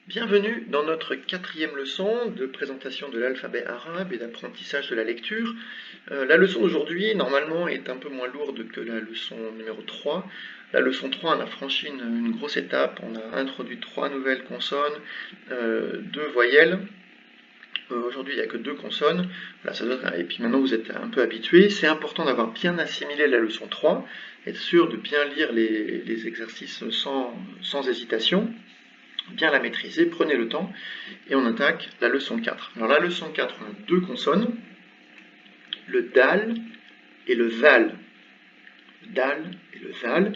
Bienvenue dans notre quatrième leçon de présentation de l'alphabet arabe et d'apprentissage de la lecture. La leçon d'aujourd'hui, normalement, est un peu moins lourde que la leçon numéro 3. La leçon 3, on a franchi une grosse étape, on a introduit 3 nouvelles consonnes, 2 voyelles. Aujourd'hui, il n'y a que 2 consonnes. Voilà, et puis maintenant, vous êtes un peu habitués. C'est important d'avoir bien assimilé la leçon 3, être sûr de bien lire les exercices sans hésitation. Bien la maîtriser, prenez le temps, et on attaque la leçon 4. Alors la leçon 4, on a 2 consonnes, le dal et le zal. Le dal et le zal.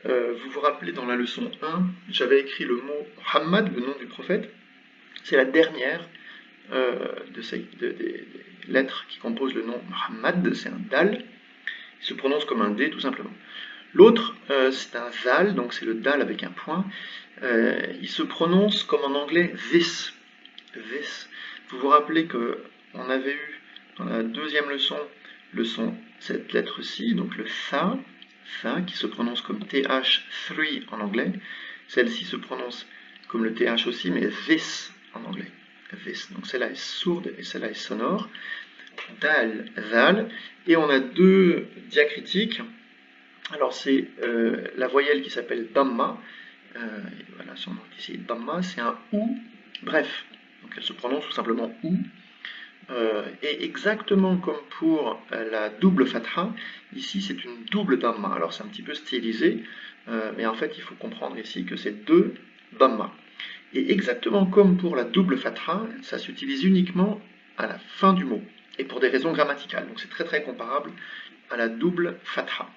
Vous vous rappelez, dans la leçon 1, j'avais écrit le mot Muhammad, le nom du prophète. C'est la dernière des lettres qui composent le nom Muhammad, c'est un dal. Il se prononce comme un D, tout simplement. L'autre, c'est un zal, donc c'est le dal avec un point. Il se prononce comme en anglais this. This. Vous vous rappelez qu'on avait eu dans la deuxième leçon, cette lettre-ci, donc le tha, qui se prononce comme TH, three en anglais. Celle-ci se prononce comme le TH aussi, mais this en anglais. This. Donc celle-là est sourde et celle-là est sonore. Dal, zal. Et on a 2 diacritiques. Alors c'est la voyelle qui s'appelle damma. Voilà, son nom ici, damma, c'est un ou. Bref, donc elle se prononce tout simplement ou. Et exactement comme pour la double fatha, ici c'est une double damma. Alors c'est un petit peu stylisé, mais en fait il faut comprendre ici que c'est 2 damma. Et exactement comme pour la double fatha, ça s'utilise uniquement à la fin du mot, et pour des raisons grammaticales. Donc c'est très très comparable à la double fatha.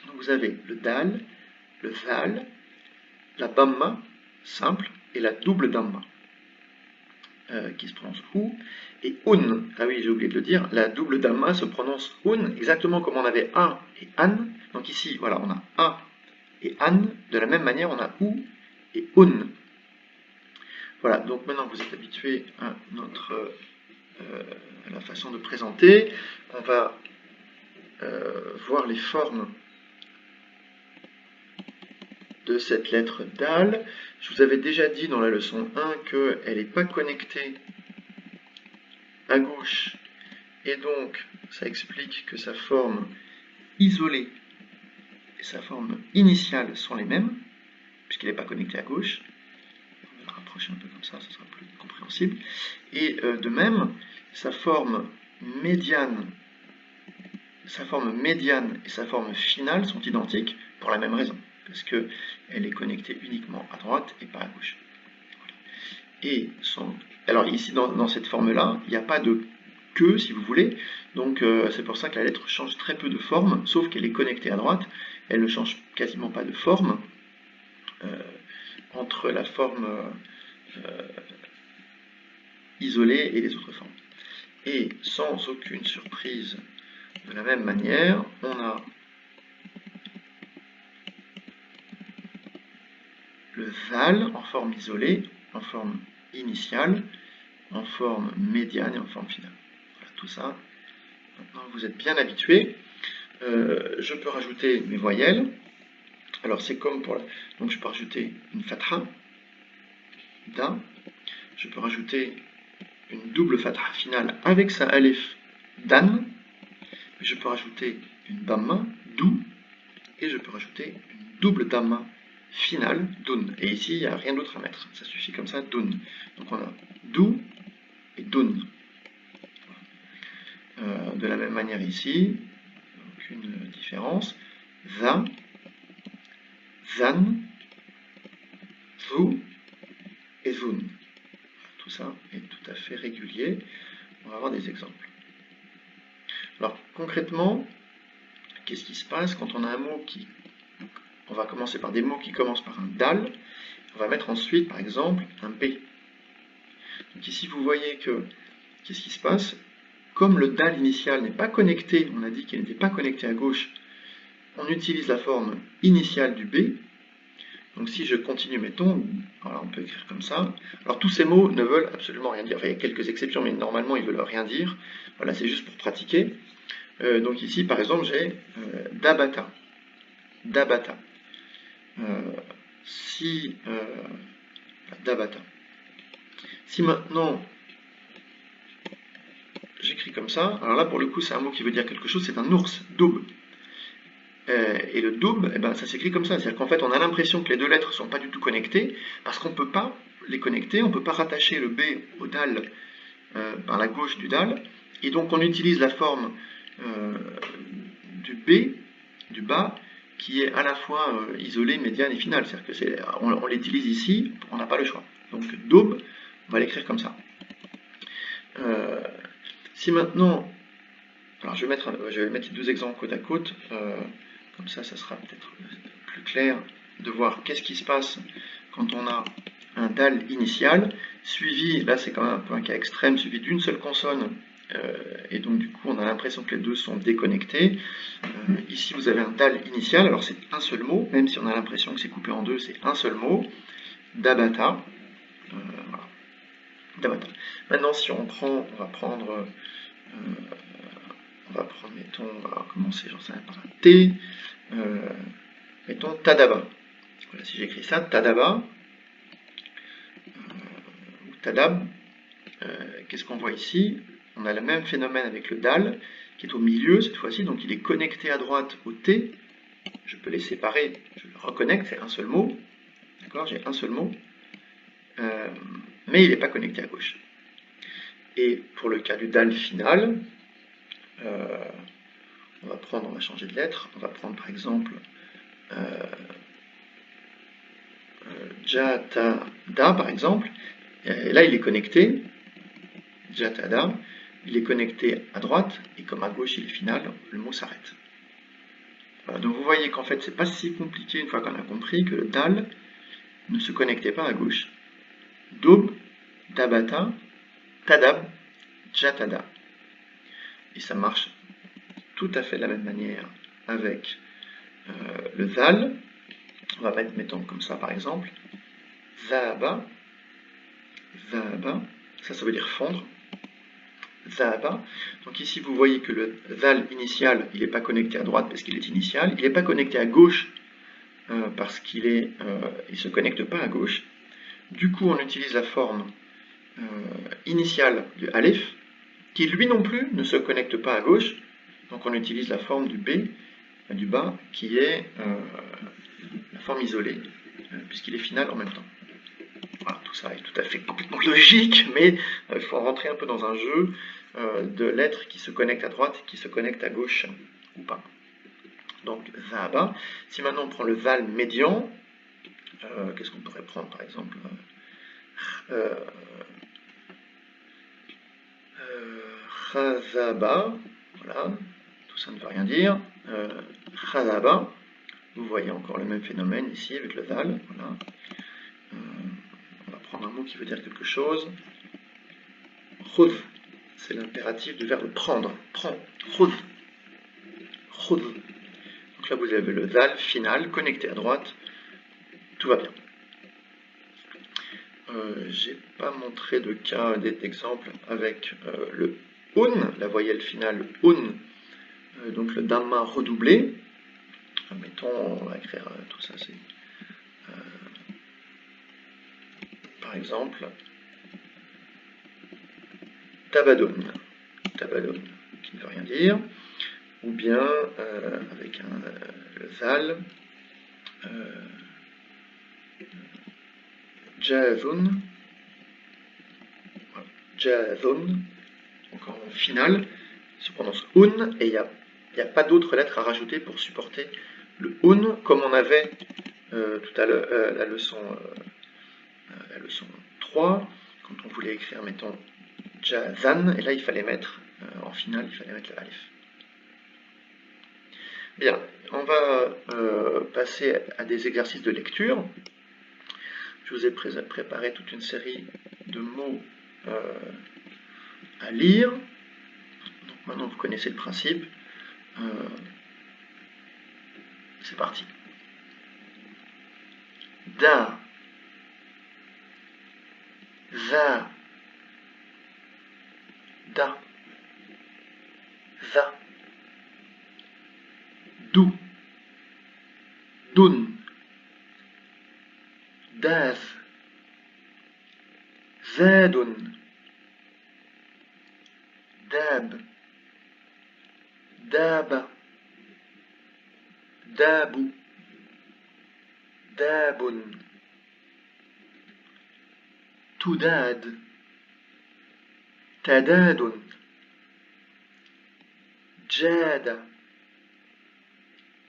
Donc vous avez le dal, le zal, la damma simple et la double damma qui se prononce ou, et un. Ah oui, j'ai oublié de le dire, la double damma se prononce un, exactement comme on avait a et an. Donc ici, voilà, on a a et an. De la même manière, on a ou et un. Voilà, donc maintenant vous êtes habitués à la façon de présenter. On va voir les formes de cette lettre dal. Je vous avais déjà dit dans la leçon 1 qu'elle n'est pas connectée à gauche, et donc ça explique que sa forme isolée et sa forme initiale sont les mêmes, puisqu'il n'est pas connecté à gauche. On va le rapprocher un peu comme ça sera plus compréhensible. Et de même, sa forme médiane et sa forme finale sont identiques pour la même raison, parce qu'elle est connectée uniquement à droite et pas à gauche. Et alors ici, dans cette forme-là, il n'y a pas de que, si vous voulez, donc c'est pour ça que la lettre change très peu de forme, sauf qu'elle est connectée à droite, elle ne change quasiment pas de forme entre la forme isolée et les autres formes. Et sans aucune surprise, de la même manière, on a le zal en forme isolée, en forme initiale, en forme médiane et en forme finale. Voilà, tout ça, maintenant vous êtes bien habitués. Je peux rajouter mes voyelles. Alors c'est comme pour donc je peux rajouter une fatha, da. Je peux rajouter une double fatha finale avec sa alif, dan. Je peux rajouter une damma, dou. Et je peux rajouter une double damma finale, dun. Et ici, il n'y a rien d'autre à mettre. Ça suffit comme ça, dun. Donc on a dou et dun. De la même manière ici, aucune différence. Za, zan, zu et zun. Tout ça est tout à fait régulier. On va avoir des exemples. Alors concrètement, qu'est-ce qui se passe quand on a un mot qui... On va commencer par des mots qui commencent par un dal. On va mettre ensuite, par exemple, un B. Donc ici, vous voyez que, qu'est-ce qui se passe? Comme le dal initial n'est pas connecté, on a dit qu'il n'était pas connecté à gauche, on utilise la forme initiale du B. Donc si je continue, mettons, voilà, on peut écrire comme ça. Alors tous ces mots ne veulent absolument rien dire. Enfin, il y a quelques exceptions, mais normalement, ils ne veulent rien dire. Voilà, c'est juste pour pratiquer. Donc ici, par exemple, j'ai dabata. Dabata. Dabata. Si maintenant j'écris comme ça, alors là pour le coup c'est un mot qui veut dire quelque chose, c'est un ours, doub. Et le doub, eh ben, ça s'écrit comme ça, c'est-à-dire qu'en fait on a l'impression que les deux lettres ne sont pas du tout connectées, parce qu'on ne peut pas les connecter, on ne peut pas rattacher le B au dal par la gauche du dal, et donc on utilise la forme du B, du bas, qui est à la fois isolée, médiane et finale, c'est-à-dire qu'on l'utilise ici, on n'a pas le choix. Donc daube, on va l'écrire comme ça. Si maintenant, alors je vais mettre les deux exemples côte à côte, comme ça sera peut-être plus clair de voir qu'est-ce qui se passe quand on a un dal initial, suivi, là c'est quand même un peu un cas extrême, suivi d'une seule consonne, et donc du coup on a l'impression que les deux sont déconnectés. Ici vous avez un dal initial, alors c'est un seul mot, même si on a l'impression que c'est coupé en deux, c'est un seul mot, dabata. Voilà. Dabata. Maintenant si on prend, on va prendre, mettons, on va commencer, j'en sais rien, par un T, mettons Tadaba. Voilà, si j'écris ça, Tadaba, ou Tadab, qu'est-ce qu'on voit ici? On a le même phénomène avec le dal, qui est au milieu cette fois-ci, donc il est connecté à droite au T. Je peux les séparer, je le reconnecte, c'est un seul mot. D'accord, j'ai un seul mot. Mais il n'est pas connecté à gauche. Et pour le cas du dal final, on va changer de lettre, on va prendre par exemple Jatada par exemple, et là il est connecté, Jatada, il est connecté à droite, et comme à gauche il est final, le mot s'arrête. Voilà, donc vous voyez qu'en fait c'est pas si compliqué une fois qu'on a compris que le dal ne se connectait pas à gauche. Daub, dabata, tadab, jatada. Et ça marche tout à fait de la même manière avec le zal. On va mettre, mettons comme ça par exemple, zahaba, zahaba, ça veut dire fondre, zahaba. Donc ici vous voyez que le zal initial, il n'est pas connecté à droite parce qu'il est initial, il n'est pas connecté à gauche parce qu'il il se connecte pas à gauche. Du coup on utilise la forme initiale du aleph, qui lui non plus ne se connecte pas à gauche, donc on utilise la forme du B, du bas, qui est la forme isolée, puisqu'il est final en même temps. Voilà, tout ça est tout à fait complètement logique, mais il faut rentrer un peu dans un jeu de lettres qui se connectent à droite et qui se connectent à gauche, ou pas. Donc, zahaba. Si maintenant on prend le zal médian, qu'est-ce qu'on pourrait prendre par exemple Khazaba, voilà, tout ça ne veut rien dire. Khazaba, vous voyez encore le même phénomène ici avec le zal, voilà. On va prendre un mot qui veut dire quelque chose. Khudh, c'est l'impératif du verbe prendre, prends, khudh, khudh. Donc là vous avez le zal final connecté à droite, tout va bien. J'ai pas montré de cas d'exemple avec le un, la voyelle finale un, donc le dhamma redoublé. Mettons, on va écrire tout ça, c'est par exemple tabadon, tabadon, qui ne veut rien dire, ou bien avec le zal, jazun, jazun, donc en finale, il se prononce un, et il n'y a pas d'autres lettres à rajouter pour supporter le un, comme on avait tout à l'heure la leçon 3, quand on voulait écrire, mettons, jazan, et là il fallait mettre, en finale, il fallait mettre le alif. Bien, on va passer à des exercices de lecture. Je vous ai préparé toute une série de mots à lire. Donc maintenant vous connaissez le principe. C'est parti. Da, za, da, za, du, dun, daz, زاد داب داب داب داب تداد تداد جاد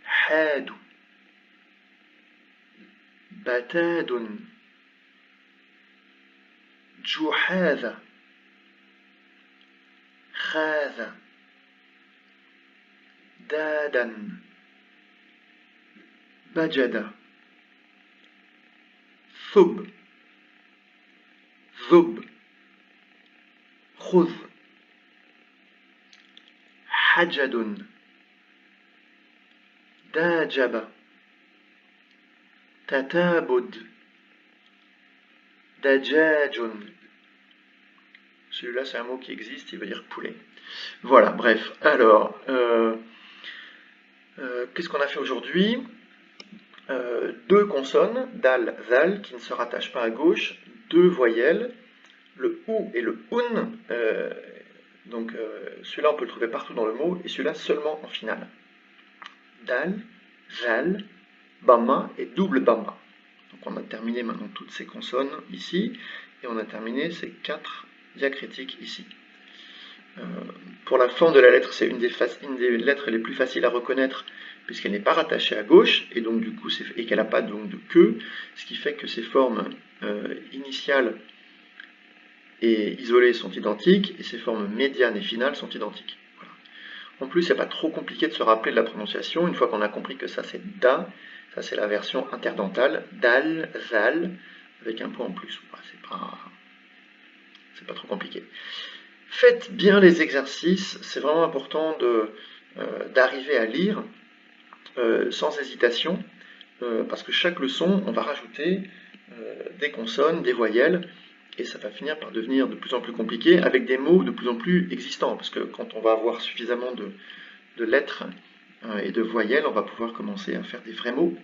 حاد بتاد جحاذ خاذ دادا بجد ثب ذب خذ حجد داجب تتابد دجاج. Celui-là, c'est un mot qui existe, il veut dire poulet. Voilà, bref. Alors, qu'est-ce qu'on a fait aujourd'hui? Deux consonnes, dal, zal, qui ne se rattachent pas à gauche, deux voyelles, le ou et le un. Donc, celui-là, on peut le trouver partout dans le mot, et celui-là seulement en finale. Dal, zal, bamma et double bamma. Donc, on a terminé maintenant toutes ces consonnes ici, et on a terminé ces 4 diacritiques ici. Pour la forme de la lettre, c'est une des lettres les plus faciles à reconnaître puisqu'elle n'est pas rattachée à gauche et donc du coup et qu'elle n'a pas donc de queue, ce qui fait que ses formes initiales et isolées sont identiques et ses formes médianes et finales sont identiques. Voilà. En plus, il n'y a pas trop compliqué de se rappeler de la prononciation. Une fois qu'on a compris que ça c'est da, ça c'est la version interdentale, dal, zal, avec un point en plus. Voilà, c'est pas trop compliqué. Faites bien les exercices, c'est vraiment important d'arriver à lire sans hésitation, parce que chaque leçon, on va rajouter des consonnes, des voyelles, et ça va finir par devenir de plus en plus compliqué avec des mots de plus en plus existants, parce que quand on va avoir suffisamment de lettres et de voyelles, on va pouvoir commencer à faire des vrais mots.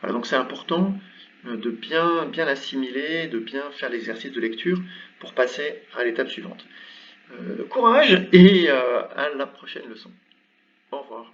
Voilà, donc c'est important de bien l'assimiler, de bien faire l'exercice de lecture pour passer à l'étape suivante. Courage et à la prochaine leçon. Au revoir.